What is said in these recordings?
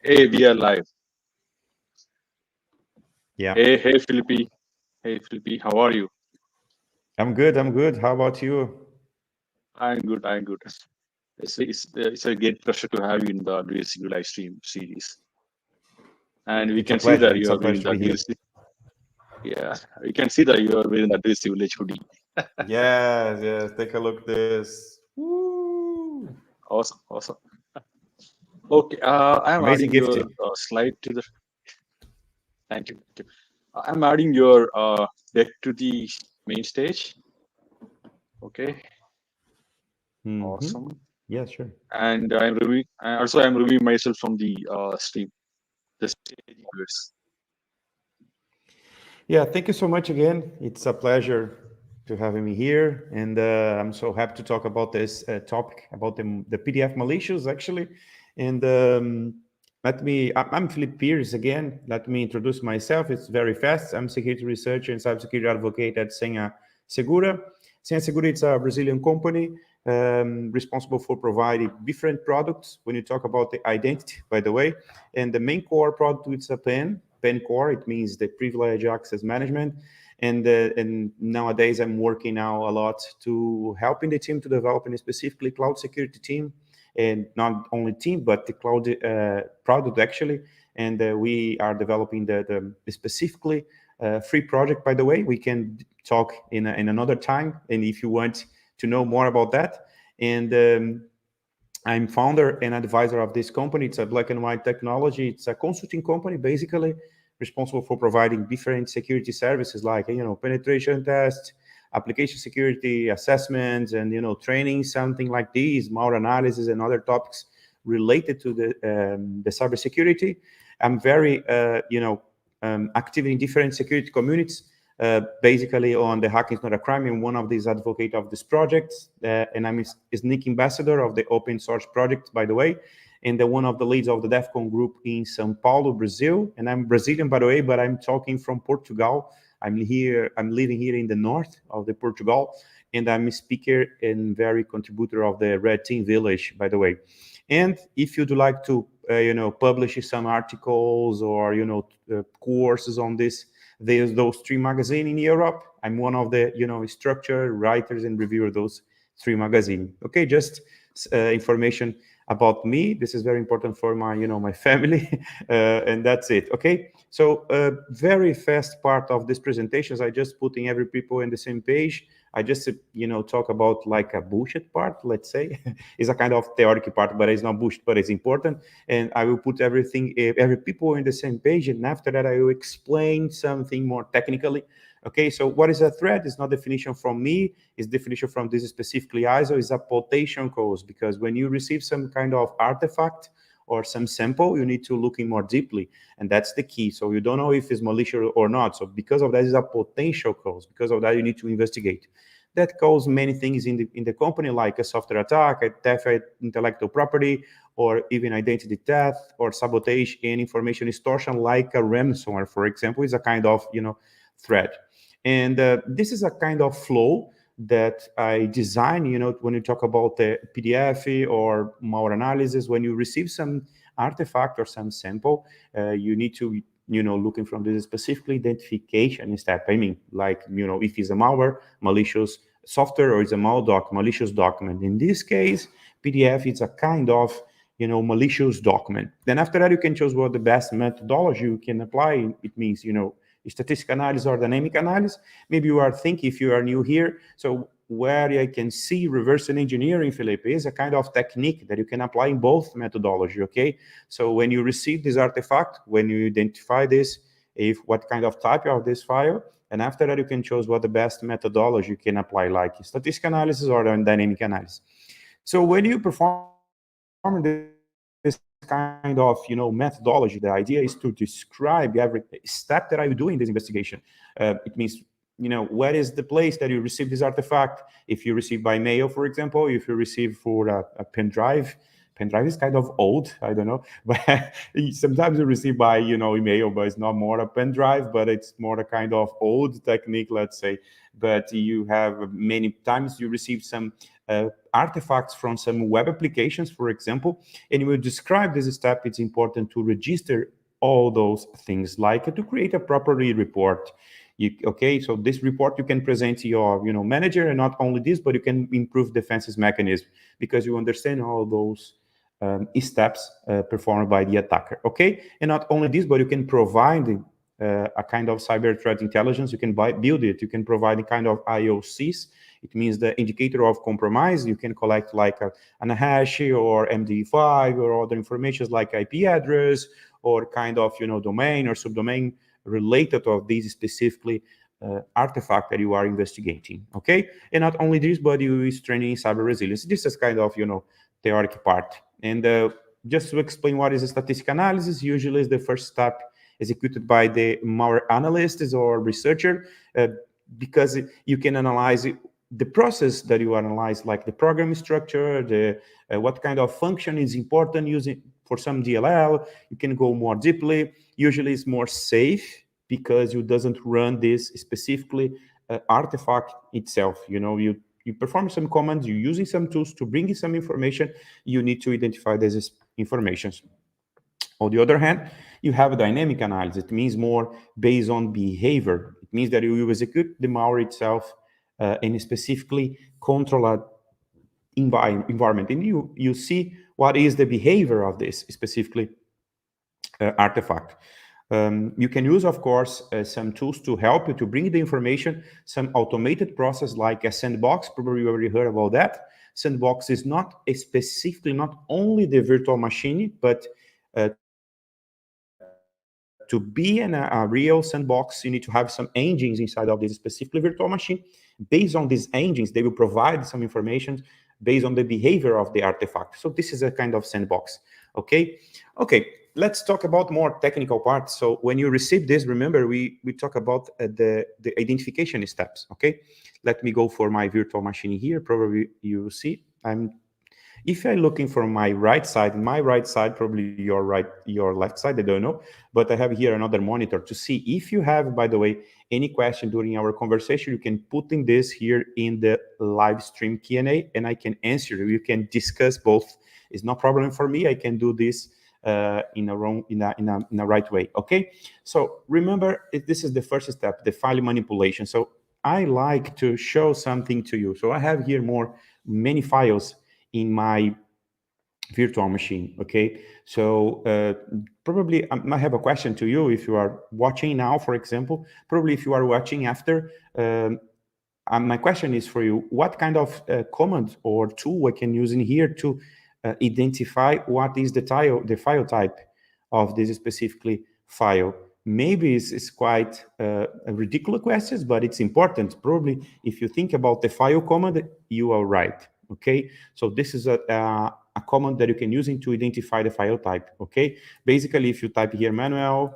Hey, we are live. Yeah, Hey, Filipi. Hey, Filipi. How are you? I'm good. I'm good. How about you? I'm good. I'm good. It's a great pleasure to have you in the Adversary live stream series. And we It's a can see pleasure. that It's you a are wearing pleasure to the be here. Adversary. Yeah, we can see that you are wearing the Adversary village hoodie. Yes, yes. Take a look at this. Woo! Awesome, awesome. Okay, I am Amazing adding your gifting. slide to the. Thank you. Thank you. I'm adding your deck to the main stage. Okay, Mm-hmm. awesome. Yeah, sure. And I'm reviewing. Also, I'm reviewing myself from the stream. The stage viewers. Yeah, thank you so much again. It's a pleasure to having me here, and I'm so happy to talk about this topic about the PDF malicious actually. And I'm Filipi Pires again. Let me introduce myself. It's very fast. I'm security researcher and cybersecurity advocate at Senha Segura. Senha Segura is a Brazilian company responsible for providing different products. When you talk about the identity, by the way, and the main core product is a pen core. It means the privilege access management. And nowadays I'm working now a lot to helping the team to develop a specifically cloud security team, and not only team but the cloud product actually. And we are developing the specifically free project. By the way, we can talk in another time, and if you want to know more about that. And I'm founder and advisor of this company. It's a black and white technology. It's a consulting company, basically responsible for providing different security services like penetration tests, application security assessments, and training, something like these, malware analysis, and other topics related to the cybersecurity. I'm very active in different security communities. Basically, on the Hacking is Not a Crime, I'm one of these advocates of this project, and I'm a sneak ambassador of the open source project, by the way, and one of the leads of the DEFCON group in São Paulo, Brazil. And I'm Brazilian, by the way, but I'm talking from Portugal. I'm living here in the north of the Portugal, and I'm a speaker and very contributor of the Red Team Village, by the way. And if you'd like to, publish some articles or courses on this, there's those three magazines in Europe. I'm one of the structure writers and reviewer those three magazines. Okay, just information about me. This is very important for my my family, and that's it. Okay, so very fast part of this presentations. I just putting every people in the same page. I just talk about like a bullshit part, let's say. It's a kind of theoretical part, but it's not bullshit, but it's important. And I will put everything, every people in the same page, and after that I will explain something more technically. Okay, so what is a threat? It's not definition from me, it's definition from this specifically ISO, is a potential cause, because when you receive some kind of artifact or some sample, you need to look in more deeply, and that's the key. So you don't know if it's malicious or not. So because of that, is a potential cause. Because of that, you need to investigate. That causes many things in the company, like a software attack, a theft of intellectual property, or even identity theft or sabotage and information extortion, like a ransomware, for example, is a kind of threat. And this is a kind of flow that I design. When you talk about the PDF or malware analysis, when you receive some artifact or some sample, you need to looking from this specific identification step. I mean, like if it's a malware, malicious software, or it's a malicious document. In this case, PDF is a kind of malicious document. Then after that, you can choose what the best methodology you can apply. It means statistical analysis or dynamic analysis. Maybe you are thinking, if you are new here, so where I can see reverse engineering, Felipe, is a kind of technique that you can apply in both methodology. Okay, so when you receive this artifact, when you identify this, if what kind of type of this file, and after that you can choose what the best methodology you can apply, like statistical analysis or dynamic analysis. So when you perform this kind of methodology, the idea is to describe every step that I will do in this investigation. It means where is the place that you receive this artifact. If you receive by mail, for example, if you receive for a pen drive. Pen drive is kind of old, I don't know, but sometimes you receive by email, but it's not more a pen drive, but it's more a kind of old technique, let's say. But you have many times you receive some artifacts from some web applications, for example, and we will describe this step. It's important to register all those things, like to create a proper report. Okay, so this report you can present to your manager, and not only this, but you can improve defenses mechanism because you understand all those steps performed by the attacker. Okay, and not only this, but you can provide a kind of cyber threat intelligence. You can build it. You can provide a kind of IOCs. It means the indicator of compromise. You can collect like an hash or MD5 or other informations like IP address or kind of domain or subdomain related of these specifically artifact that you are investigating. Okay, and not only this, but you is training cyber resilience. This is kind of theoretic part. And just to explain what is a statistical analysis, usually is the first step executed by the malware analysts or researcher, because you can analyze the process that you analyze, like the program structure, the what kind of function is important using for some DLL. You can go more deeply. Usually it's more safe because you doesn't run this specifically artifact itself. You perform some commands, you're using some tools to bring in some information. You need to identify these informations. On the other hand, you have a dynamic analysis. It means more based on behavior. It means that you will execute the malware itself and specifically control a environment. And you see what is the behavior of this specifically artifact. You can use, of course, some tools to help you to bring the information, some automated process like a sandbox. Probably you already heard about that. Sandbox is not specifically not only the virtual machine, but to be in a real sandbox, you need to have some engines inside of this specifically virtual machine. Based on these engines, they will provide some information based on the behavior of the artifact. So this is a kind of sandbox. Okay, let's talk about more technical parts. So when you receive this, remember we talk about the identification steps. Okay, let me go for my virtual machine here. Probably you see if I'm looking from my right side, probably your left side, I don't know, but I have here another monitor to see if you have, by the way, any question during our conversation. You can put in this here in the live stream Q&A, and I can answer. You can discuss both. It's no problem for me. I can do this in a right way. Okay, so remember, this is the first step, the file manipulation. So I like to show something to you. So I have here many files in my virtual machine. Okay, so probably I might have a question to you if you are watching now, for example. Probably if you are watching after, my question is for you: what kind of command or tool I can use in here to identify what is the file type of this specifically file? Maybe it's quite a ridiculous question, but it's important. Probably if you think about the file command, you are right. Okay, so this is a command that you can use to identify the file type. Okay, basically if you type here manual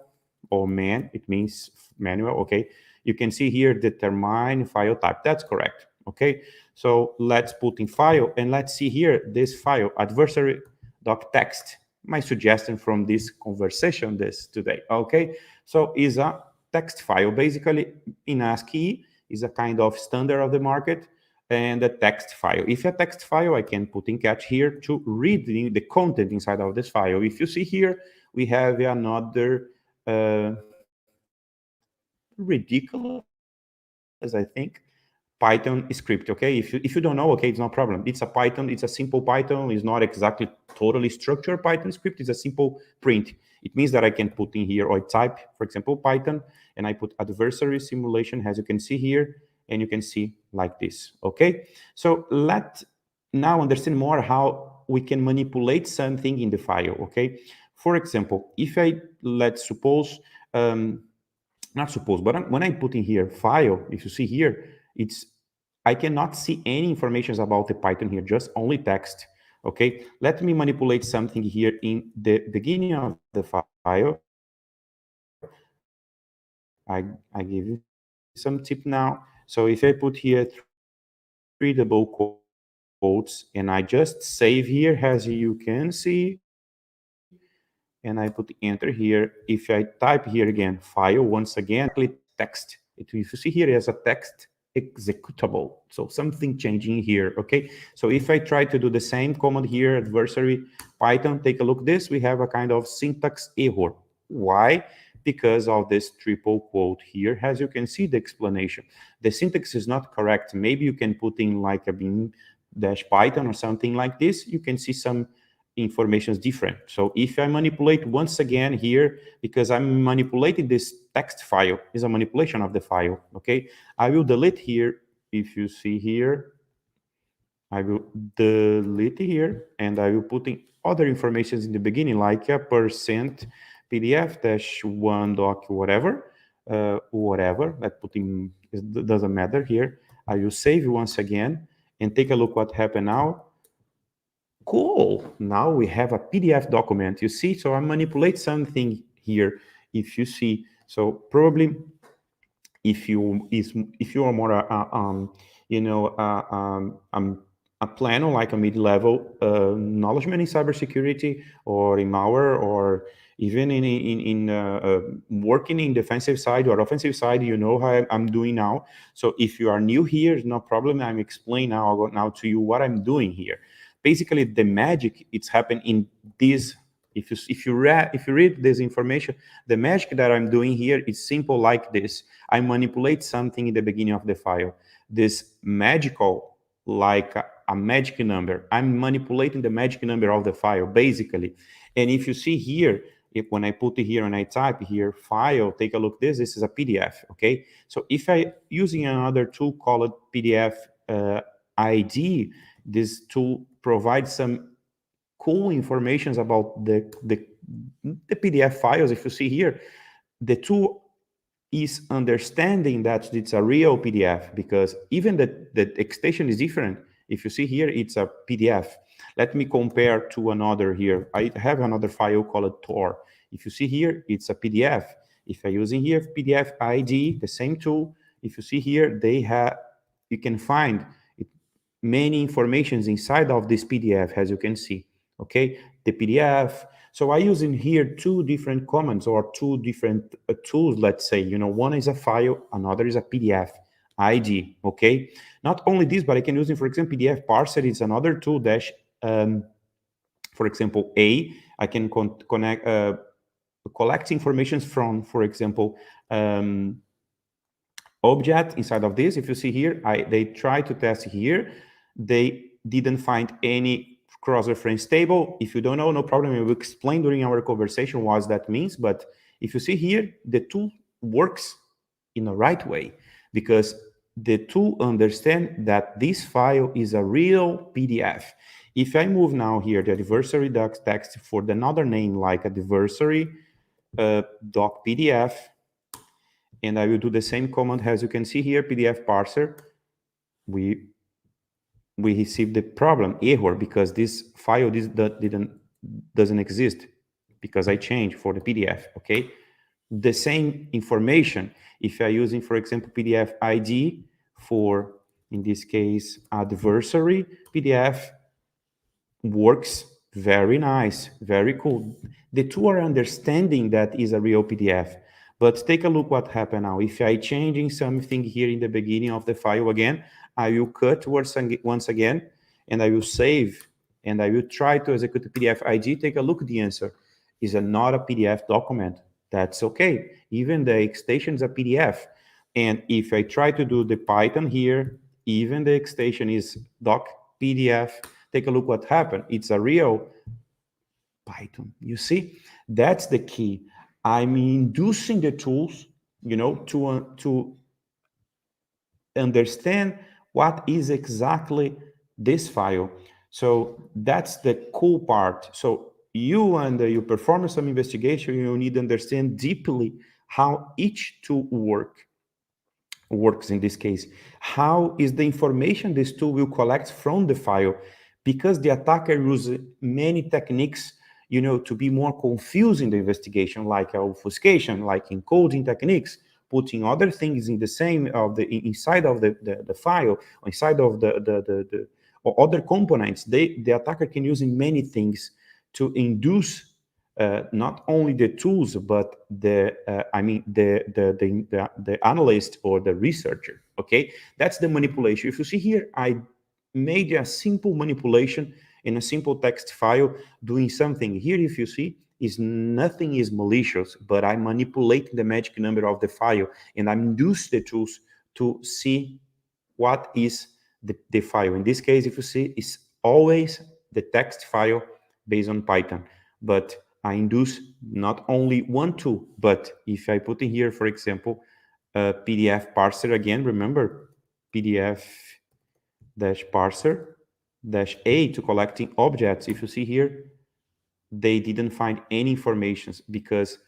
or man, it means manual. Okay, you can see here determine file type. That's correct. Okay, so let's put in file and let's see here this file adversary.txt. My suggestion from this conversation today. Okay, so is a text file. Basically in ASCII is a kind of standard of the market, and a text file. If a text file, I can put in catch here to read the content inside of this file. If you see here, we have another ridiculous, I think, Python script. Okay, if you don't know, okay, it's no problem. It's a Python. It's a simple Python. It's not exactly totally structured Python script. It's a simple print. It means that I can put in here or type, for example, Python, and I put adversary simulation, as you can see here, and you can see like this. Okay, so let's now understand more how we can manipulate something in the file. Okay, for example, if let's suppose not suppose, but when I put in here file, if you see here, I cannot see any information about the Python here, just only text. Okay, let me manipulate something here in the beginning of the file. I give you some tip now. So if I put here 3 double quotes and I just save here, as you can see, and I put enter here. If I type here again, file once again, exactly text. If you see here as a text, executable. So something changing here, okay? So if I try to do the same command here, adversary Python, take a look at this, we have a kind of syntax error. Why? Because of this triple quote here. As you can see the explanation, the syntax is not correct. Maybe you can put in like a bin dash Python or something like this. You can see some information is different. So if I manipulate once again here, because I'm manipulating this text file, is a manipulation of the file, okay? I will delete here. If you see here, I will delete here, and I will put in other informations in the beginning, like a percent PDF dash one doc, whatever, whatever. That putting it doesn't matter here. I will save once again and take a look what happened now. Cool. Now we have a PDF document. You see, so I manipulate something here. If you see, so probably if you are more you know a planner like a mid-level knowledgeman in cybersecurity or in malware or even in working in defensive side or offensive side, you know how I'm doing now. So if you are new here, no problem. I'm explaining now. I'll go now to you what I'm doing here. Basically, the magic it's happened in this. If you read this information, the magic that I'm doing here is simple like this. I manipulate something in the beginning of the file. This magical, like a magic number. I'm manipulating the magic number of the file, basically. And if you see here, when I put it here and I type here, file, take a look, this is a PDF, okay? So if I using another tool called PDF ID, this tool provides some cool informations about the PDF files. If you see here, the tool is understanding that it's a real PDF because even the extension is different. If you see here, it's a PDF. Let me compare to another here. I have another file called Tor. If you see here, it's a PDF. If I using here PDF ID, the same tool, if you see here, you can find many informations inside of this PDF, as you can see, okay? The PDF. So I use in here two different commands or two different tools, let's say, one is a file, another is a PDF ID, okay? Not only this, but I can use it, for example, PDF parser is another tool dash, for example, I can collect information from, for example, object inside of this. If you see here, they try to test here. They didn't find any cross-reference table. If you don't know, no problem. I will explain during our conversation what that means. But if you see here, the tool works in the right way because the tool understands that this file is a real PDF. If I move now here, the adversary docs text for another name like adversary doc PDF, and I will do the same command as you can see here, PDF parser, we receive the problem error because this file doesn't exist because I changed for the PDF, okay? The same information, if I using, for example, PDF ID for, in this case, adversary PDF, works very nice, very cool. The two are understanding that is a real PDF. But take a look what happened now. If I changing something here in the beginning of the file again, I will cut once again, and I will save, and I will try to execute the PDF ID. Take a look at the answer. Is not a PDF document. That's okay. Even the extension is a PDF. And if I try to do the Python here, even the extension is doc PDF. Take a look what happened. It's a real Python. You see, that's the key. I'm inducing the tools, to understand what is exactly this file. So that's the cool part. So you and you perform some investigation, you need to understand deeply how each tool works in this case. How is the information this tool will collect from the file? Because the attacker uses many techniques, to be more confusing the investigation, like obfuscation, like encoding techniques, putting other things in the same inside of the file, inside of the or other components. The attacker can use many things to induce not only the tools, but the analyst or the researcher. Okay, that's the manipulation. If you see here, I made a simple manipulation in a simple text file doing something. Here, if you see, is nothing is malicious, but I manipulate the magic number of the file and I induce the tools to see what is the file. In this case, if you see, it's always the text file based on Python. But I induce not only one tool, but if I put in here, for example, a PDF parser again, remember PDF dash parser dash A to collecting objects. If you see here, they didn't find any informations because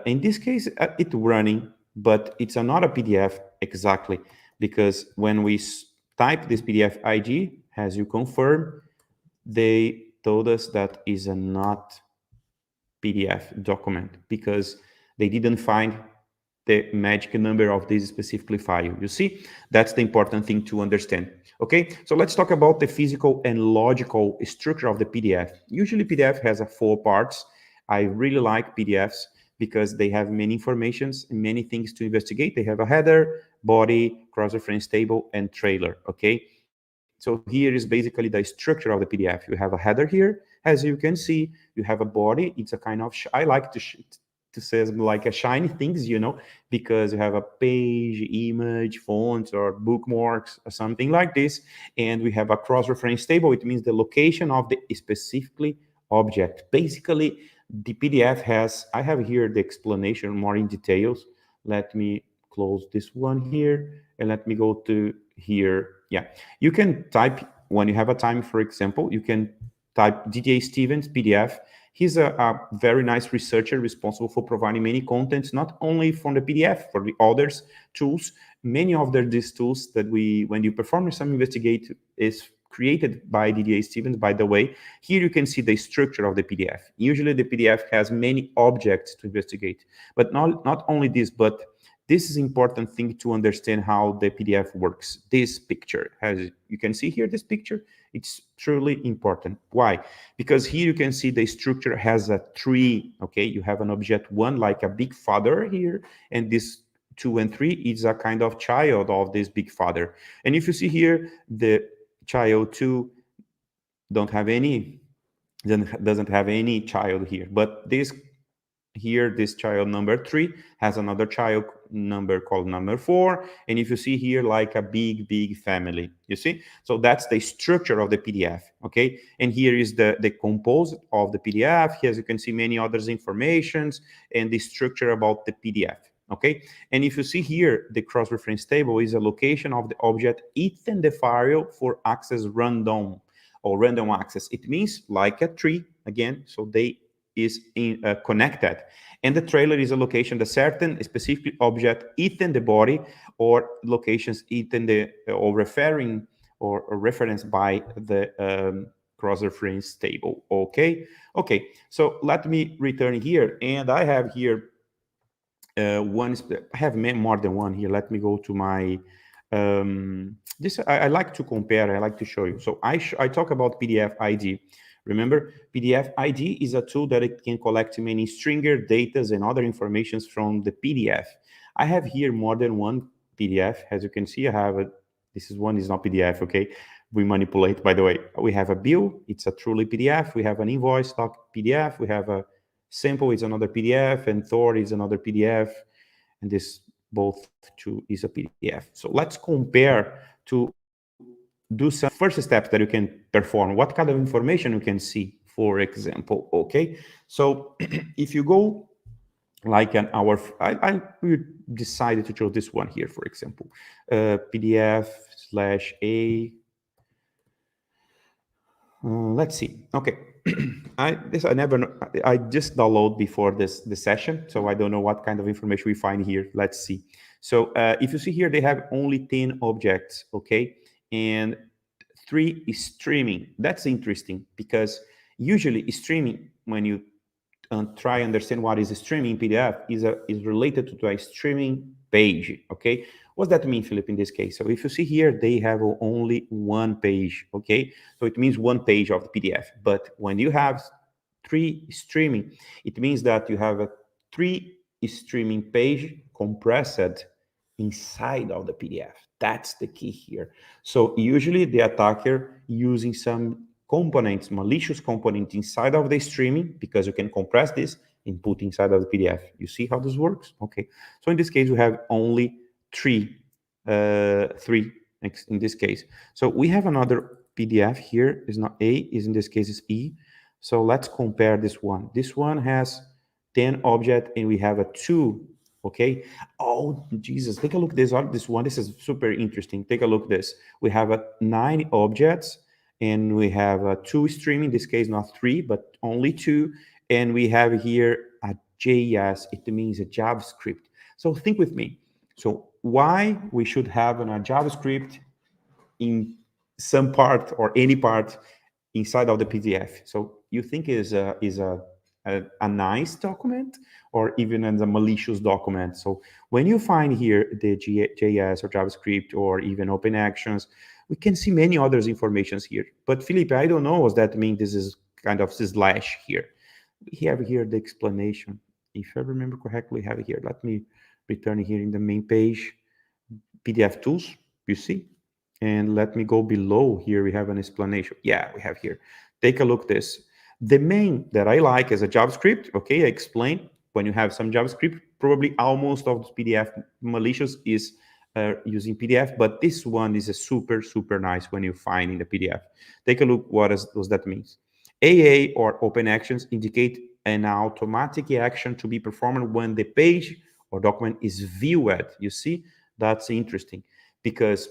in this case, it's running, but it's not a PDF exactly because when we type this PDF ID, as you confirm, they told us that is a not PDF document because they didn't find the magic number of this specific file. You see, that's the important thing to understand. Okay, so let's talk about the physical and logical structure of the PDF. Usually PDF has 4 parts. I really like PDFs because they have many informations and many things to investigate. They have a header, body, cross-reference table, and trailer. Okay, so here is basically the structure of the PDF. You have a header here, as you can see. You have a body. It's a kind of, I like to say like a shiny things, because you have a page, image, fonts, or bookmarks, or something like this. And we have a cross-reference table. It means the location of the specifically object. Basically, the PDF has, I have here the explanation more in details. Let me close this one here and let me go to here. Yeah, you can type when you have a time, for example, you can type DJ Stevens PDF. He's a very nice researcher responsible for providing many contents, not only from the PDF, for the others tools. Many of these tools that when you perform some investigate, is created by DJ Stevens, by the way. Here you can see the structure of the PDF. Usually the PDF has many objects to investigate, but not only this, but this is important thing to understand how the PDF works. This picture, as you can see here, this picture, it's truly important. Why? Because here you can see the structure has a tree, okay? You have an object 1, like a big father here, and this 2 and 3 is a kind of child of this big father. And if you see here, the child 2 doesn't have any child here, but this here, this child number 3 has another child number called number 4. And if you see here, like a big family, you see? So that's the structure of the PDF, okay? And here is the compose of the PDF. Here, as you can see, many others informations and the structure about the PDF, okay? And if you see here, the cross-reference table is a location of the object within the file for access random or random access. It means like a tree, again, so they is connected. And the trailer is a location, the certain specific object within the body or locations within the, or referring or referenced by the cross-reference table, okay? Okay, so let me return here. And I have here I have more than one here. Let me go to my, this, I like to compare, I like to show you. So I talk about PDF ID. Remember, PDF ID is a tool that it can collect many stringer, datas, and other informations from the PDF. I have here more than one PDF. As you can see, I have this is one is not PDF, okay? We manipulate, by the way. We have a bill, it's a truly PDF. We have an invoice doc PDF. We have a sample, it's another PDF, and Thor is another PDF. And this both two is a PDF. So let's compare to do some first steps that you can perform. What kind of information you can see, for example, okay? So if you go like an hour, we decided to choose this one here, for example, PDF/A. Let's see. Okay, I just download before this session, so I don't know what kind of information we find here. Let's see. So if you see here, they have only 10 objects, okay, and 3 is streaming. That's interesting because usually streaming, when you try understand what is streaming PDF, is related to a streaming page, okay? What does that mean, Philip, in this case? So if you see here, they have only one page, okay? So it means one page of the PDF. But when you have three streaming, it means that you have a three streaming page compressed inside of the PDF. That's the key here. So usually the attacker using some components, malicious component inside of the streaming, because you can compress this and put inside of the PDF. You see how this works? Okay. So in this case, we have only three in this case. So we have another PDF here. Is not A, is in this case is E. So let's compare this one. This one has 10 object and we have a 2. Okay. Oh, Jesus. Take a look at this one. This is super interesting. Take a look at this. We have a 9 objects and we have a 2 streaming. In this case, not 3, but only 2. And we have here a JS. It means a JavaScript. So think with me. So why we should have a JavaScript in some part or any part inside of the PDF? So you think is a nice document or even as a malicious document? So when you find here the JS or JavaScript or even open actions, we can see many others informations here. But Filipe, I don't know what that means. This is kind of slash here. We have here the explanation. If I remember correctly, we have it here. Let me return here in the main page, PDF tools, you see? And let me go below here. We have an explanation. Yeah, we have here. Take a look at this. The main that I like is a JavaScript. Okay, I explained when you have some JavaScript, probably almost of the PDF malicious is using PDF, but this one is a super nice when you find in the PDF. Take a look what does that means. AA or open actions indicate an automatic action to be performed when the page or document is viewed. You see, that's interesting because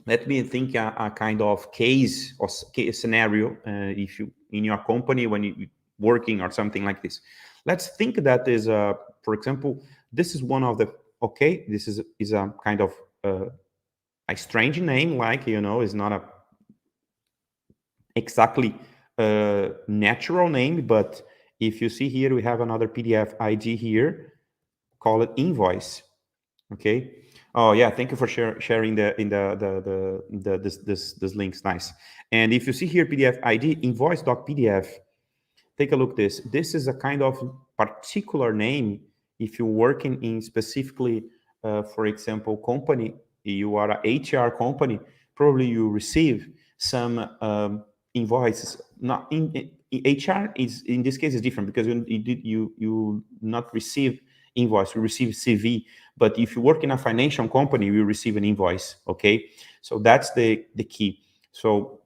let me think a kind of case or scenario if you in your company when you working or something like this. Let's think that is for example, this is one of the this is a kind of a strange name, like is not a exactly natural name, but if you see here we have another PDF ID here, call it invoice. Okay. Oh yeah, thank you for sharing this links. Nice. And if you see here PDF ID invoice.pdf, take a look this. This is a kind of particular name if you're working in specifically, for example, company. You are a HR company. Probably you receive some invoices. Not in HR is in this case is different because you not receive invoice, you receive CV. But if you work in a financial company, you receive an invoice. Okay, so that's the key. So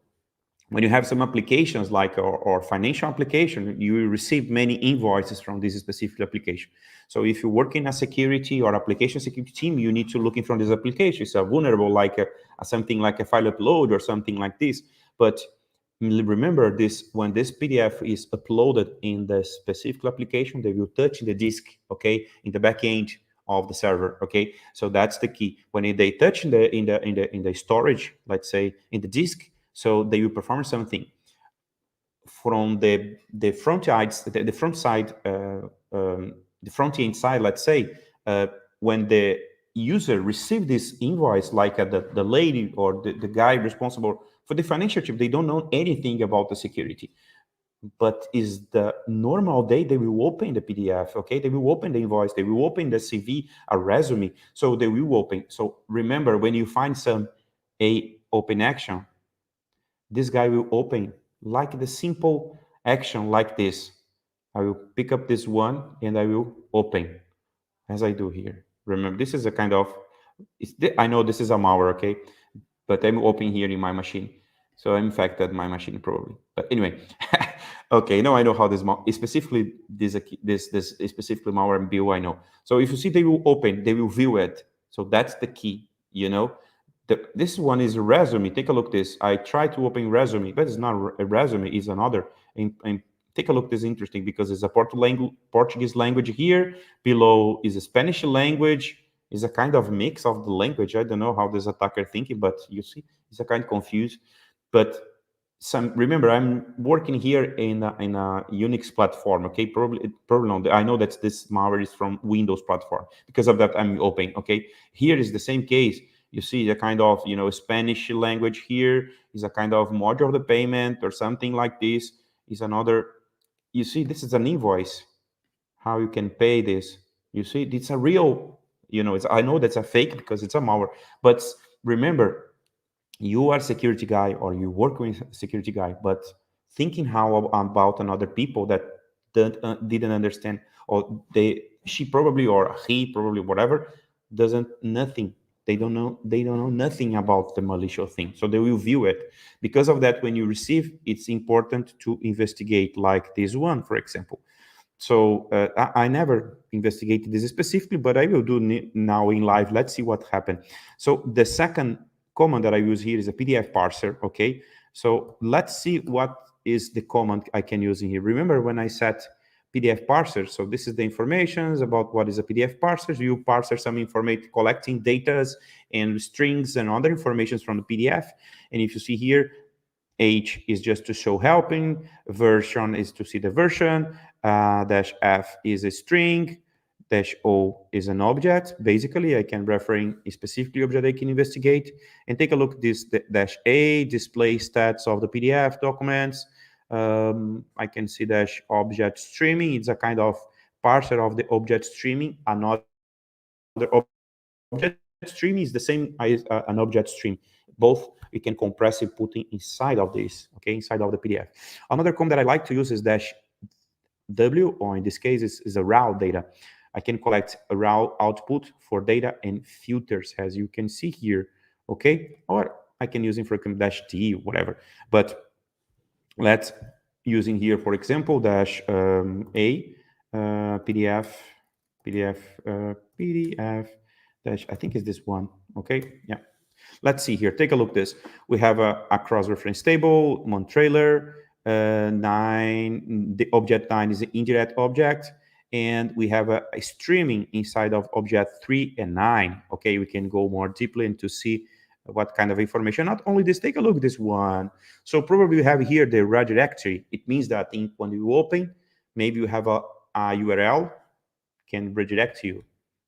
when you have some applications like or financial application, you will receive many invoices from this specific application. So if you work in a security or application security team, you need to look in from this application. It's a vulnerable like a something like a file upload or something like this. But remember this, when this PDF is uploaded in the specific application, they will touch the disk, okay, in the back end of the server. Okay, so that's the key. When they touch in the storage, let's say in the disk, so they will perform something from the front side, the front side, the front end side. Let's say when the user receive this invoice, like the lady or the guy responsible for the financial chip, they don't know anything about the security. But is the normal day they will open the PDF, okay? They will open the invoice, they will open the CV, a resume, so they will open. So remember, when you find a open action, this guy will open like the simple action like this. I will pick up this one and I will open as I do here. Remember, this is a kind of, I know this is a malware, okay? But I'm open here in my machine. So I infected my machine probably. But anyway, okay, now I know how this, specifically this specifically malware and bill I know. So if you see they will open, they will view it. So that's the key, this one is a resume. Take a look at this. I try to open resume, but it's not a resume, it's another. And take a look, this is interesting because it's a Portuguese language here. Below is a Spanish language. It's a kind of mix of the language. I don't know how this attacker thinking, but you see, it's a kind of confused. But remember, I'm working here in a Unix platform. Okay, probably not. I know that this malware is from Windows platform. Because of that, I'm open. Okay, here is the same case. You see the kind of Spanish language here is a kind of module of the payment or something like this. Is another you see, this is an invoice, how you can pay this. You see, it's a real, I know that's a fake because it's a malware, but remember, you are a security guy or you work with a security guy, but thinking how about another people that didn't understand, or she probably, or he probably, whatever, doesn't nothing. They don't know nothing about the malicious thing, so they will view it. Because of that, when you receive, it's important to investigate, like this one, for example. So I never investigated this specifically, but I will do now in live. Let's see what happened. So the second command that I use here is a PDF parser. Okay. So let's see what is the command I can use in here. Remember when I set PDF parser? So this is the information about what is a PDF parser. You parser some information, collecting data and strings and other informations from the PDF. And if you see here, H is just to show helping, version is to see the version, dash F is a string, dash O is an object. Basically, I can referring a specifically object I can investigate. And take a look at this dash A, display stats of the PDF documents. I can see dash object streaming. It's a kind of parser of the object streaming. Another object stream is the same as an object stream. Both we can compress it, putting inside of this, okay, inside of the PDF. Another command that I like to use is dash W, or in this case is a raw data. I can collect a raw output for data and filters, as you can see here, okay? Or I can use it for dash T, whatever. But let's using here, for example, dash A, PDF, PDF, dash, I think it's this one, okay? Yeah. Let's see here. Take a look at this. We have a cross-reference table, Montrailer, 9, the object 9 is an indirect object, and we have a streaming inside of object 3 and 9. Okay, we can go more deeply into see what kind of information. Not only this, take a look at this one. So probably we have here the redirectory. It means that when you open, maybe you have a URL, can redirect you,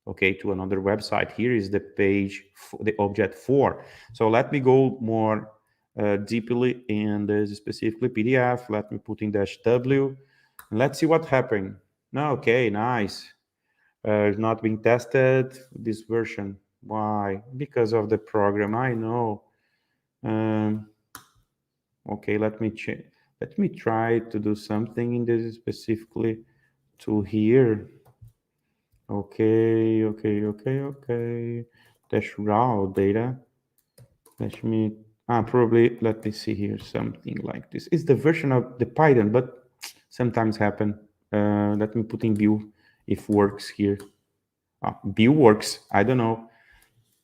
okay, to another website. Here is the page, the object 4. So let me go more deeply in this specifically PDF. Let me put in dash W. Let's see what happened. No, okay, nice. It's not being tested, this version. Why? Because of the program, I know. Okay, let me try to do something in this specifically to here. Okay. Dash raw data. Let me probably, let me see here, something like this. It's the version of the Python, but sometimes happen. Let me put in view if works here. View works. I don't know.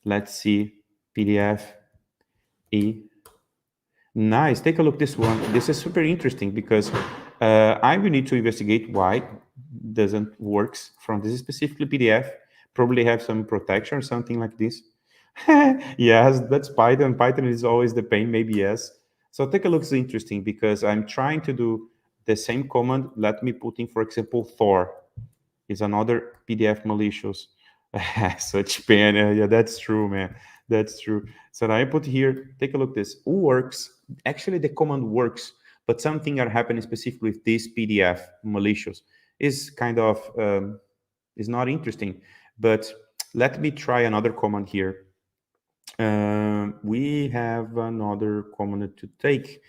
Let's see. PDF E. Nice. Take a look at this one. This is super interesting because I will need to investigate why doesn't works from this specifically PDF. Probably have some protection or something like this. Yes, that's Python. Python is always the pain. Maybe yes. So take a look. It's interesting because I'm trying to do the same command. Let me put in, for example, Thor is another PDF malicious. Such pain. Yeah, that's true, man. That's true. So now I put here, take a look at this. Works. Actually, the command works, but something are happening specifically with this PDF malicious. Is kind of is not interesting. But let me try another command here. We have another command to take.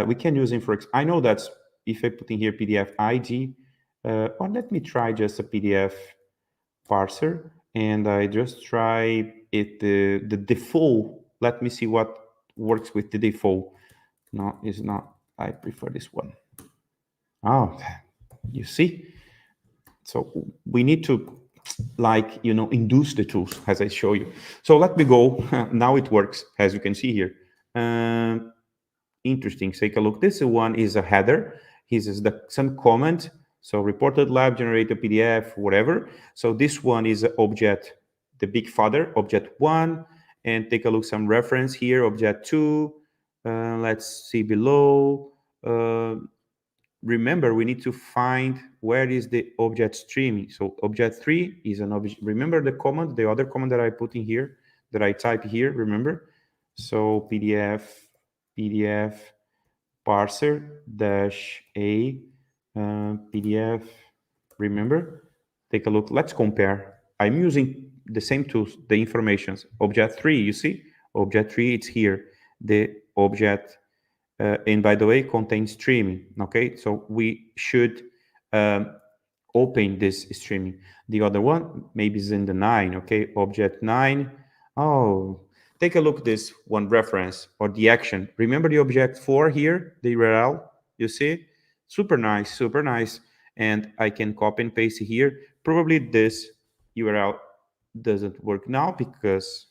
We can use it for. I know that if I put in here PDF ID, or let me try just a PDF parser, and I just try it the default. Let me see what works with the default. No, it's not. I prefer this one. Oh, you see. So we need to induce the tools as I show you. So let me go. Now it works, as you can see here. Interesting. Take a look. This one is a header. This is some comment. So reported lab, generated PDF, whatever. So this one is object, the big father, object 1. And take a look, some reference here, object 2. Let's see below. Remember, we need to find where is the object streaming. So object 3 is an object. Remember the command, the other command that I put in here, that I type here, remember? So PDF parser dash A PDF. Remember, take a look. Let's compare. I'm using the same tools, the informations. Object 3, you see? Object 3, it's here. The object, and by the way, contains streaming. Okay, so we should um, open this streaming. The other one maybe is in the 9. Okay, object 9. Oh, take a look this one reference or the action. Remember the object 4 here, the URL, you see? Super nice, super nice. And I can copy and paste here. Probably this URL doesn't work now because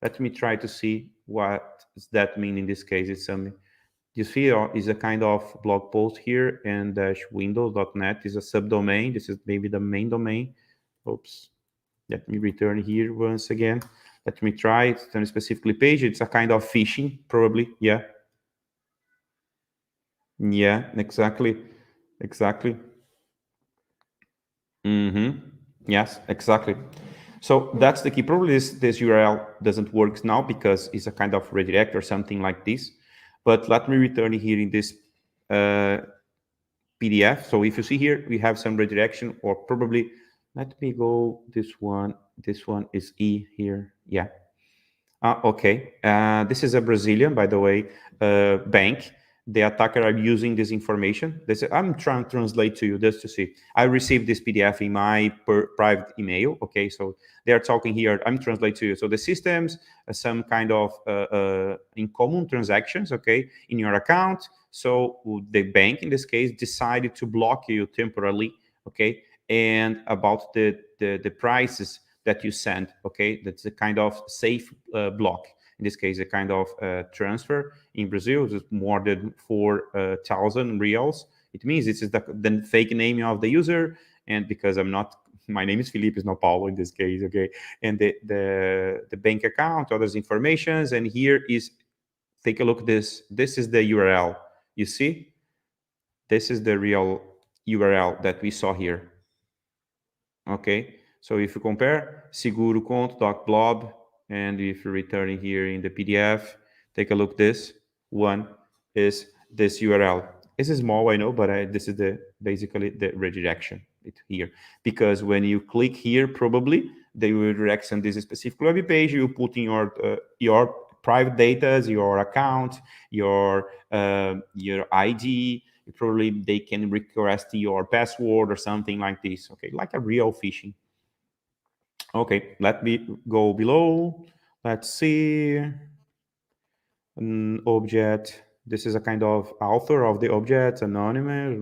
let me try to see what does that mean in this case. It's some, you see, is a kind of blog post here, and dash windows.net is a subdomain. This is maybe the main domain. Oops. Let me return here once again. Let me try it. Turn specifically page. It's a kind of phishing, probably. Yeah. Yeah, exactly. Exactly. Yes, exactly. So that's the key. Probably this URL doesn't work now because it's a kind of redirect or something like this. But let me return here in this uh, PDF. So if you see here, we have some redirection, or probably, let me go this one. This one is E here. Yeah. Okay. This is a Brazilian, by the way, bank. The attacker are using this information. They say, I'm trying to translate to you just to see. I received this PDF in my private email. Okay, so they are talking here. I'm translate to you. So the systems, some kind of in common transactions, okay, in your account. So the bank, in this case, decided to block you temporarily, okay, and about the prices that you send. Okay, that's a kind of safe block. In this case, a kind of transfer in Brazil is more than 4,000 reals. It means this is the fake name of the user, and because I'm not, my name is Filipe, is not Paulo in this case. Okay, and the bank account, others informations, and here is, take a look. This is the URL. You see, this is the real URL that we saw here. Okay, so if you compare seguroconto.blob, and if you return it here in the PDF, take a look. This one is this URL. It's small, I know, but this is the basically the redirection here, because when you click here, probably they will redirect on this specific web page. You put in your private data, your account, your ID. Probably they can request your password or something like this. Okay, like a real phishing. Okay, let me go below. Let's see. An object. This is a kind of author of the object, anonymous.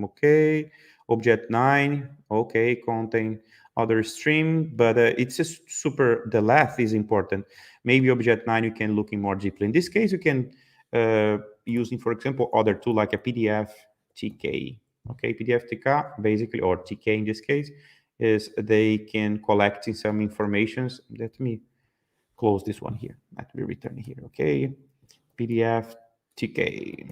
Okay. Object 9. Okay, contain other stream, but it's a super, the left is important. Maybe object 9 you can look in more deeply. In this case, you can using, for example, other tool like a PDF TK. Okay, PDF TK basically, or TK in this case, is they can collect some informations. Let me close this one here. Let me return here. Okay, PDF TK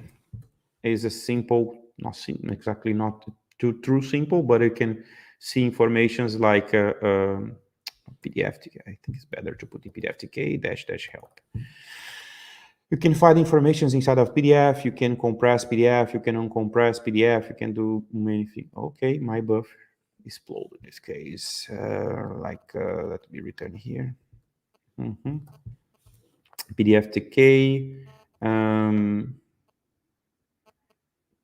is a simple, not exactly not too true simple, but it can see informations like PDF TK. I think it's better to put in PDF TK dash help. You can find informations inside of PDF. You can compress PDF. You can uncompress PDF. You can do many things. Okay, my buffer exploded in this case. Let me return here. PDF TK.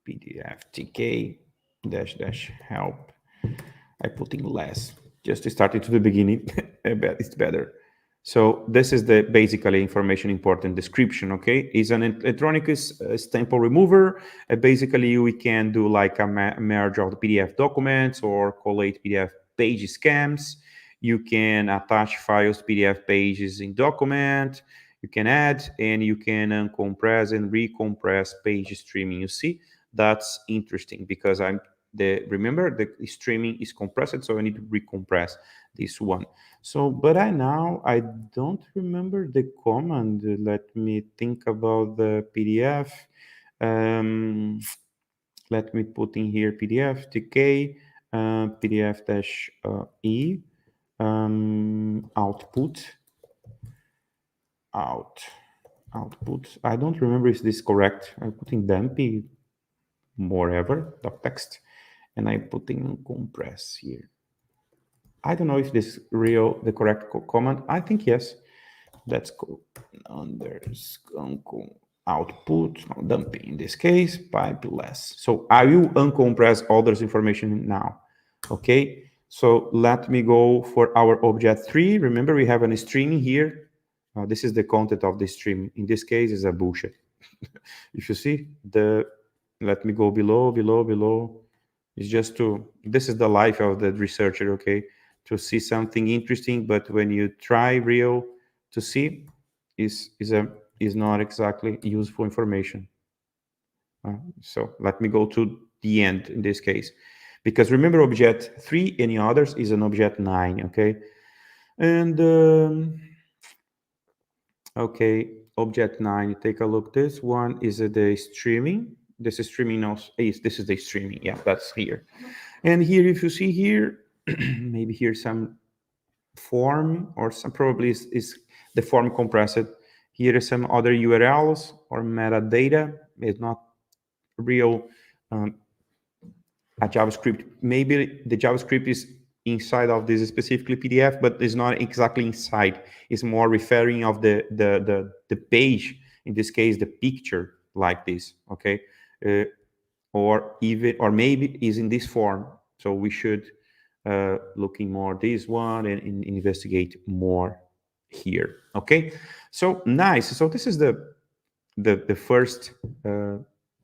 PDF TK dash help. I put in less just to start it to the beginning. It's better. So this is the basically information important description. Okay, is an electronic stamp remover. Basically, we can do like a merge of the PDF documents or collate PDF page scans. You can attach files to PDF pages in document. You can add and you can uncompress and recompress page streaming. You see, that's interesting because remember the streaming is compressed, so I need to recompress this one. So, but I don't remember the command. Let me think about the PDF. Let me put in here PDF tk PDF dash e output output. I don't remember if this is correct. I put in dumpy moreover dot text, and I put in compress here. I don't know if this is real the correct command. I think yes. Let's go output, no, dumping in this case, pipe less. So I will uncompress all this information now. Okay, so let me go for our object 3. Remember, we have a stream here. This is the content of the stream. In this case, is a bullshit. If you see let me go below. It's just this is the life of the researcher, okay? To see something interesting, but when you try real to see, is not exactly useful information. So let me go to the end in this case, because remember, object 3 any others is an object 9, okay? And okay, object 9, take a look. This one is the streaming. This is streaming now. This is the streaming. Yeah, that's here. And here, if you see here, maybe here some form or some probably is the form compressed. Here is some other URLs or metadata. It's not real a JavaScript. Maybe the JavaScript is inside of this specifically PDF, but it's not exactly inside. It's more referring of the page, in this case, the picture like this, okay? Or maybe is in this form. So we should looking more this one and investigate more here, okay? So nice. So this is the first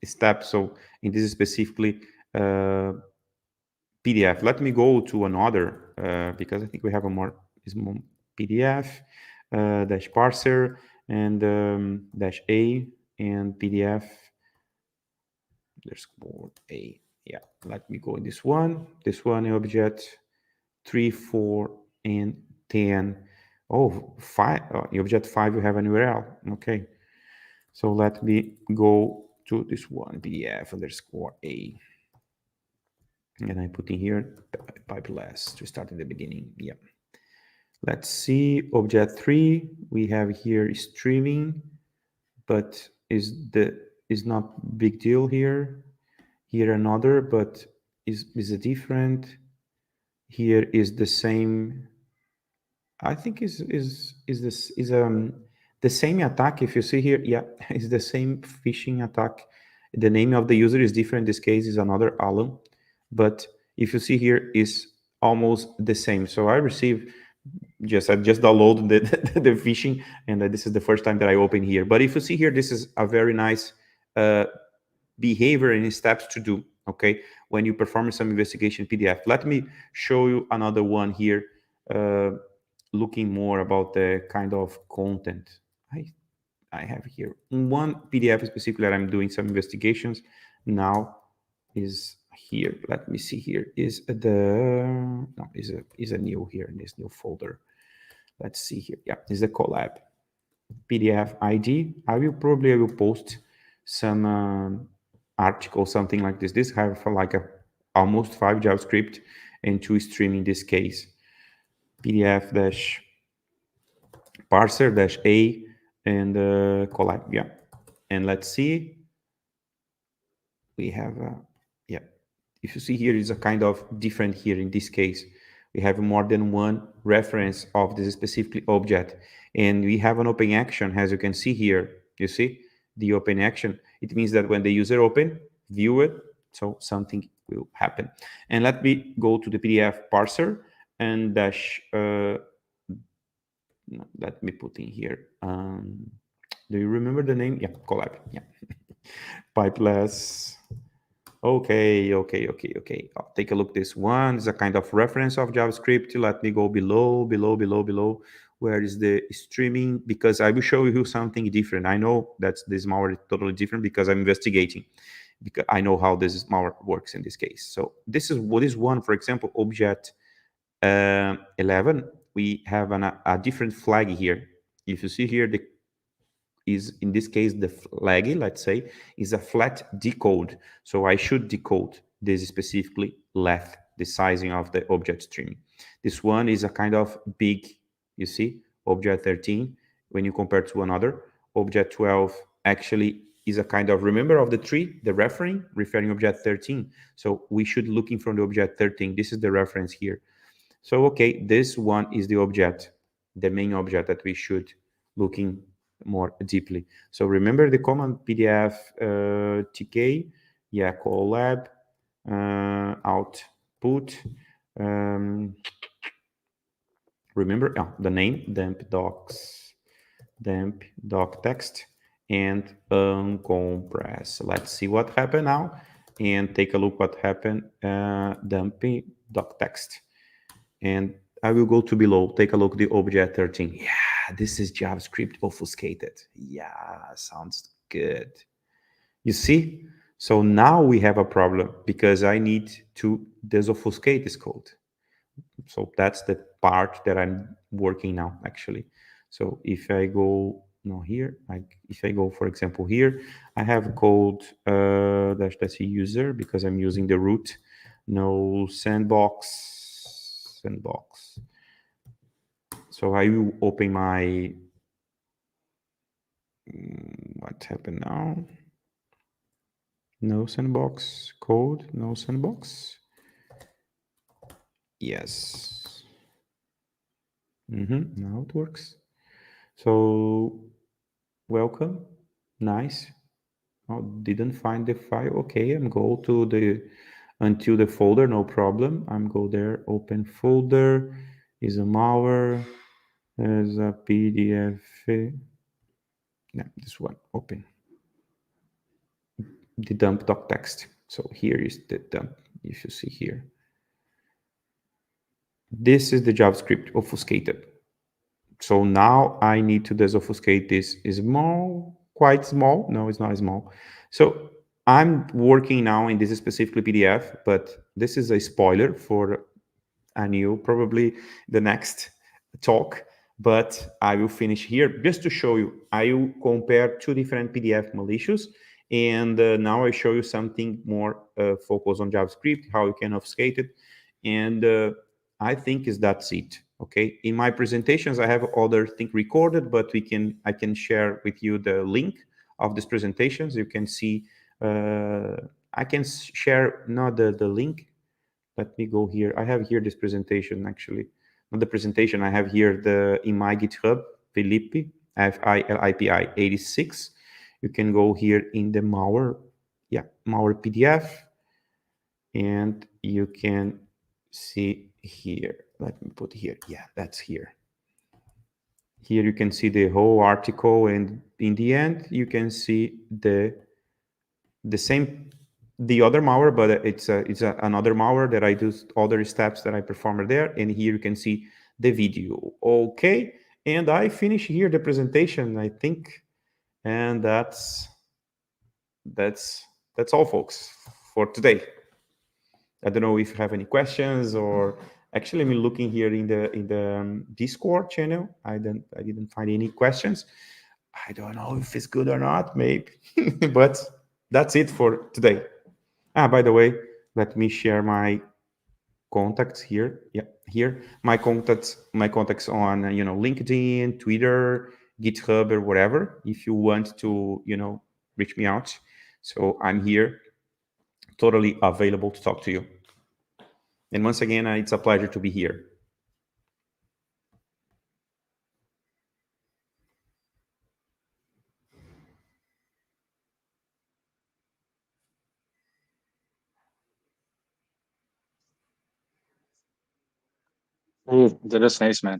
step. So in this specifically PDF. Let me go to another because I think we have a more PDF dash parser and dash A and PDF. There's more A. Yeah, let me go in this one. This one object 3, 4, and 10. Oh, 5. In object 5, you have an URL. Okay. So let me go to this one, PDF underscore A. And I put in here pipe less to start in the beginning. Yeah. Let's see. Object 3. We have here streaming, but is not big deal here. Here another, but is a different. Here is the same. I think is this is the same attack. If you see here, yeah, it's the same phishing attack. The name of the user is different. In this case is another Alan, but if you see here is almost the same. So I received I just downloaded the phishing, and this is the first time that I open here. But if you see here, this is a very nice behavior and steps to do. Okay, when you perform some investigation PDF. Let me show you another one here. Looking more about the kind of content I have here. In one PDF specifically that I'm doing some investigations now is here. Let me see here. Is a new here in this new folder. Let's see here. Yeah, is the collab PDF ID. I will post some article, something like this. This have like almost 5 JavaScript and 2 stream in this case. PDF dash parser dash A and collab. Yeah, and let's see. We have yeah. If you see here, is a kind of different here in this case. We have more than one reference of this specific object, and we have an open action, as you can see here. You see the open action. It means that when the user open, view it, so something will happen. And let me go to the PDF parser and dash. Let me put in here. Do you remember the name? Yeah, collab. Yeah, pipeless. Okay. I'll take a look. This one is a kind of reference of JavaScript. Let me go below. Where is the streaming? Because I will show you something different. I know that this malware is totally different because I'm investigating. Because I know how this malware works in this case. So this is what is one, for example, object 11. We have a different flag here. If you see here, is in this case the flag, let's say, is a flat decode. So I should decode this specifically left, the sizing of the object stream. This one is a kind of big, you see, object 13, when you compare to another. Object 12 actually is a kind of, remember of the tree, the referring object 13. So we should looking from the object 13. This is the reference here. So, okay, this one is the object, the main object that we should looking more deeply. So remember the command PDF tk, yeah, collab, output, remember the name, demp doc text, and uncompress. Let's see what happened now, and take a look what happened, dump doc text. And I will go to below, take a look at the object 13. Yeah, this is JavaScript obfuscated. Yeah, sounds good. You see? So now we have a problem because I need to disobfuscate this code. So that's the part that I'm working now, actually. So if I go no here, if I go, for example, here, I have code that's a user because I'm using the root, no sandbox. So I will open my, what happened now? No sandbox code, no sandbox. Yes. Now it works. So welcome. Nice. Oh, didn't find the file. Okay, I'm go to the until the folder, no problem. I'm go there, open folder, is a malware, there's a PDF. Yeah, this one, open. The dump doc text. So here is the dump, if you see here. This is the JavaScript obfuscated. So now I need to disobfuscate this small, quite small. No, it's not small. So I'm working now in this specifically PDF, but this is a spoiler for a new, probably the next talk, but I will finish here just to show you. I will compare two different PDF malicious, and now I show you something more focused on JavaScript, how you can obfuscate it, and I think that's it. Okay, in my presentations I have other things recorded, but I can share with you the link of these presentations. You can see. I can share not the link. Let me go here. I have here this presentation actually. Not the presentation. I have here the in my GitHub Filipi Filipi 86. You can go here in the malware, yeah, malware PDF, and you can see here. Let me put here. Yeah, that's here. Here you can see the whole article, and in the end you can see the same, the other malware, but it's another malware that I do other steps that I performed there. And here you can see the video. Okay, and I finish here the presentation, I think, and that's all, folks, for today. I don't know if you have any questions, or actually I'm looking here in the Discord channel. I didn't find any questions. I don't know if it's good or not, maybe, but that's it for today. By the way, let me share my contacts here. Yeah, here my contacts on LinkedIn, Twitter, GitHub, or whatever. If you want to reach me out, so I'm here, totally available to talk to you. And once again, it's a pleasure to be here. Hey, that is nice, man.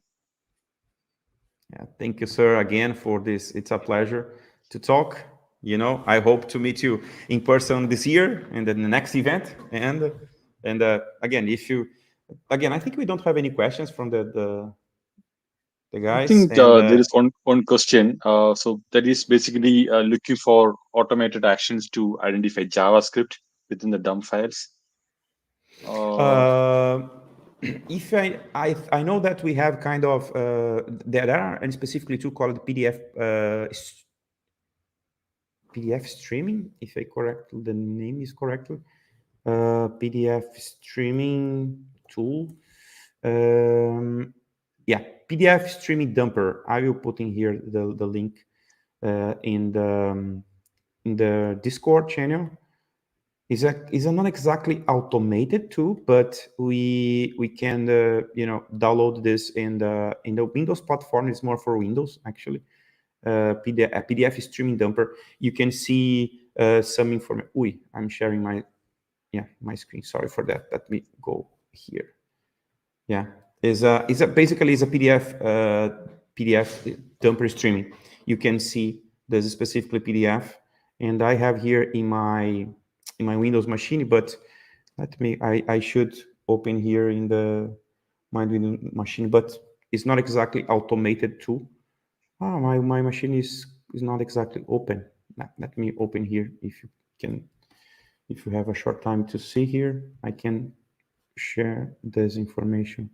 Yeah, thank you, sir, again for this. It's a pleasure to talk. I hope to meet you in person this year and then the next event. And again, I think we don't have any questions from the I guys. think And there is one question. So that is basically looking for automated actions to identify JavaScript within the dump files. Uh, uh, if I know that we have kind of there are, and specifically two called PDF streaming, if I correct the name is correctly. PDF streaming tool. Yeah, PDF streaming dumper. I will put in here the link in in the Discord channel. Is a not exactly automated tool, but we can download this in the Windows platform. It's more for Windows actually. PDF streaming dumper. You can see some information. I'm sharing my screen. Sorry for that. Let me go here. Yeah, is a basically is a PDF dumper streaming. You can see there's specifically PDF, and I have here in my Windows machine. But I should open here in my Windows machine, but it's not exactly automated too. My machine is not exactly open. Let me open here. Can, if you have a short time to see here, I can share this information.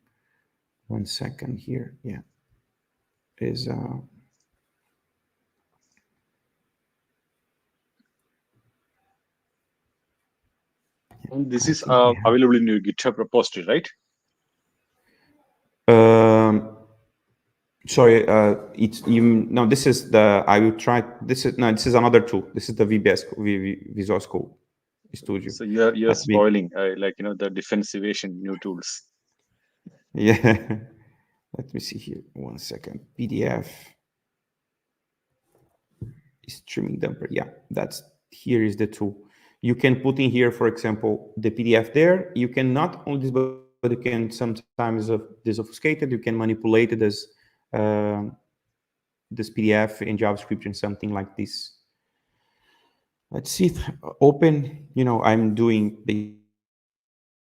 1 second here. Yeah, is And this I is think I have. available in your GitHub repository, right? Um, Sorry, it's you. No, this is the. I will try. This is no. This is another tool. This is the VBS Visual Code Studio. So you're Let me. spoiling like the defensivation new tools. Yeah. Let me see here. 1 second. PDF streaming dumper. Yeah, that's here is the tool. You can put in here, for example, the PDF there. You can not only this, but you can sometimes disobfuscate it. You can manipulate it as um this PDF in JavaScript and something like this. Let's see. Open. I'm doing the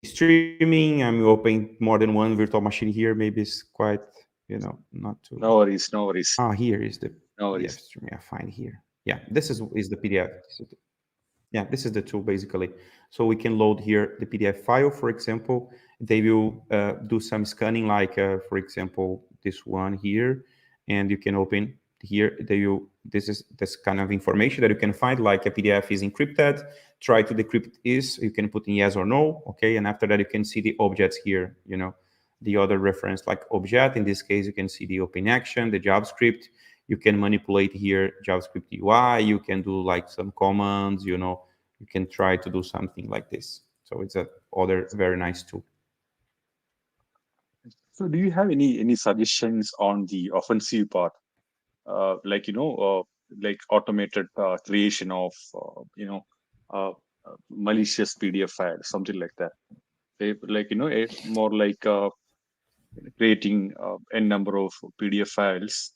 streaming. I'm opening more than one virtual machine here. Maybe it's quite, not too. No worries, no Ah, worries, here is the no PDF worries. streaming. I find here. Yeah, this is the PDF. Yeah, this is the tool basically. So we can load here the PDF file, for example. They will do some scanning, like for example, this one here, and you can open here. This is this kind of information that you can find, like a PDF is encrypted. Try to decrypt is. You can put in yes or no, okay, and after that you can see the objects here. The other reference like object. In this case, you can see the open action, the JavaScript. You can manipulate here JavaScript UI. You can do like some commands. You can try to do something like this. So it's a other very nice tool. So do you have any suggestions on the offensive part, like like automated creation of uh, malicious PDF file, something like that? Like more like creating n number of PDF files,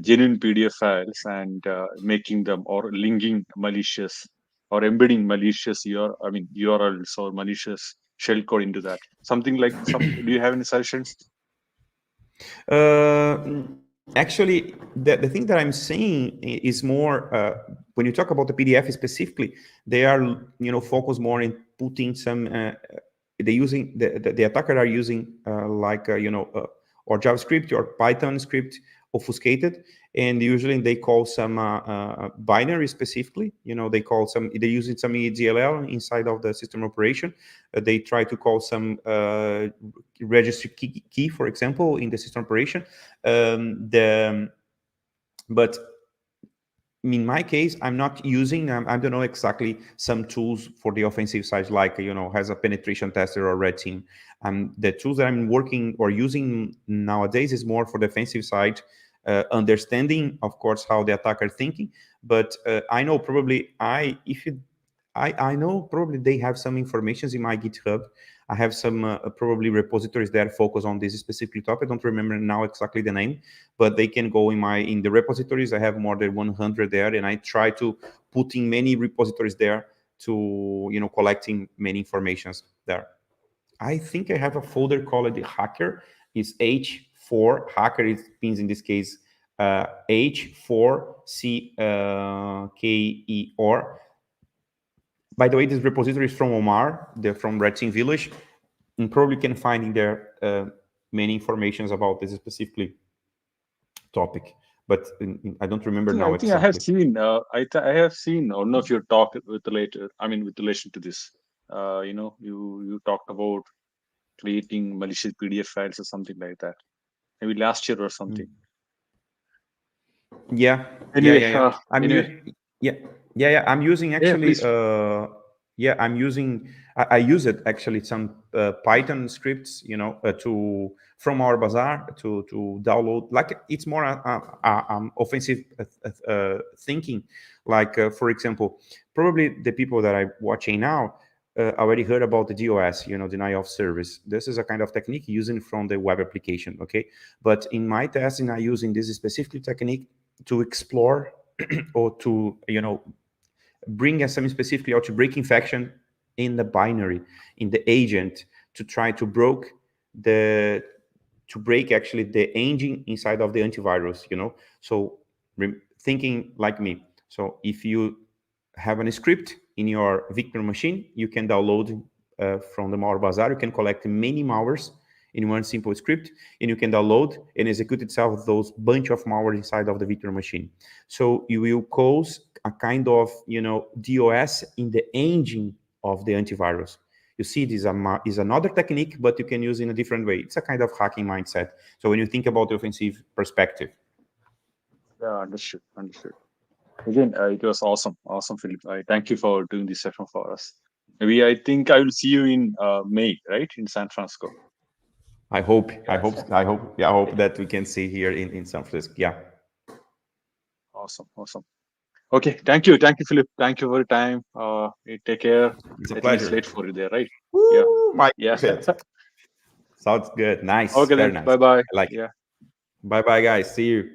genuine PDF files, and making them or linking malicious or embedding malicious URLs or malicious shellcode into that. Something like some. Do you have any suggestions? Actually, the thing that I'm saying is more when you talk about the PDF specifically, they are focused more in putting some. They using the attacker are using or JavaScript or Python script obfuscated, and usually they call some binary specifically. They call some. They're using some EDLL inside of the system operation. They try to call some registry key, for example, in the system operation. The But in my case, I'm not using. I don't know exactly some tools for the offensive side, like has a penetration tester or red team. The tools that I'm working or using nowadays is more for the offensive side, understanding, of course, how the attacker thinking. But I know probably I if you I know probably they have some informations in my GitHub. I have some probably repositories that focus on this specific topic. I don't remember now exactly the name, but they can go in the repositories. I have more than 100 there, and I try to put in many repositories there to collecting many informations there. I think I have a folder called the hacker. Is H4 hacker. It means in this case H4CKER. By the way, this repository is from Omar. They're from Red Team Village, and probably can find in there many informations about this specifically topic. But I don't remember I now think I have exactly. seen. I have seen. I don't know if you talked with related. I mean, with relation to this. You talked about creating malicious PDF files or something like that. Maybe last year or something. Yeah, yeah, Anyway, yeah, yeah. I'm anyway, you. Yeah. Yeah, I'm using Yeah, actually. please. Yeah, I'm using. I use it actually some Python scripts, to from our bazaar to download. Like it's more offensive thinking. Like for example, probably the people that I'm watching now already heard about the DOS, denial of service. This is a kind of technique using from the web application. Okay, but in my testing, I using this specific technique to explore or to bring us some specifically out to break infection in the binary, in the agent, to try to the break actually the engine inside of the antivirus. So thinking like me. So if you have a script in your Victor machine, you can download from the malware bazaar. You can collect many malwares in one simple script, and you can download and execute itself those bunch of malware inside of the Victor machine. So you will cause a kind of DOS in the engine of the antivirus. You see, this is another technique, but you can use in a different way. It's a kind of hacking mindset. So when you think about the offensive perspective, Yeah, understood. Understood. Again, it was awesome. Awesome, Philip. I thank you for doing this session for us. Maybe I think I will see you in May, right, in San Francisco. I hope that we can see here in San Francisco. Yeah, Awesome. Awesome. Okay. Thank you. Thank you, Philip. Thank you for your time. You take care. it's a I think it's pleasure. late for you there, right? Yeah. Woo, my Yeah. fit. Sounds good. Nice, Okay very then. nice. Bye bye. I like it. Yeah. Bye bye, guys. See you.